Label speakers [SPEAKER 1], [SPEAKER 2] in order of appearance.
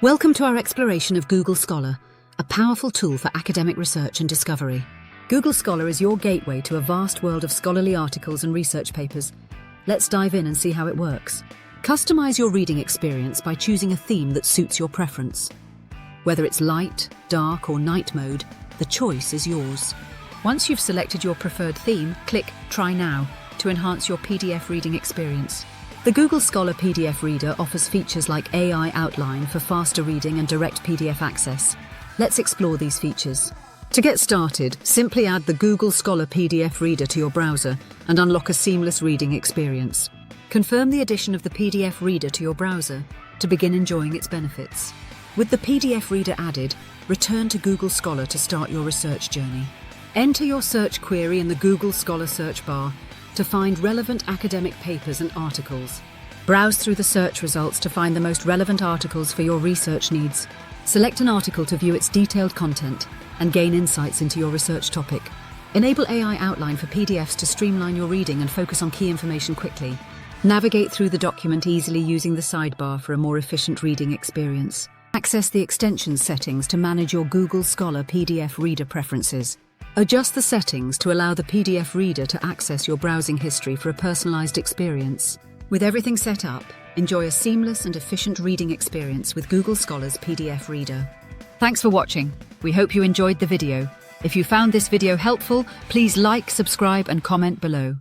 [SPEAKER 1] Welcome to our exploration of Google Scholar, a powerful tool for academic research and discovery. Google Scholar is your gateway to a vast world of scholarly articles and research papers. Let's dive in and see how it works. Customize your reading experience by choosing a theme that suits your preference. Whether it's light, dark, or night mode, the choice is yours. Once you've selected your preferred theme, click Try Now to enhance your PDF reading experience. The Google Scholar PDF Reader offers features like AI Outline for faster reading and direct PDF access. Let's explore these features. To get started, simply add the Google Scholar PDF Reader to your browser and unlock a seamless reading experience. Confirm the addition of the PDF Reader to your browser to begin enjoying its benefits. With the PDF Reader added, return to Google Scholar to start your research journey. Enter your search query in the Google Scholar search bar to find relevant academic papers and articles. Browse through the search results to find the most relevant articles for your research needs. Select an article to view its detailed content and gain insights into your research topic. Enable AI Outline for PDFs to streamline your reading and focus on key information quickly. Navigate through the document easily using the sidebar for a more efficient reading experience. Access the extensions settings to manage your Google Scholar PDF Reader preferences. Adjust the settings to allow the PDF Reader to access your browsing history for a personalized experience. With everything set up, enjoy a seamless and efficient reading experience with Google Scholar's PDF Reader. Thanks for watching. We hope you enjoyed the video. If you found this video helpful, please like, subscribe, and comment below.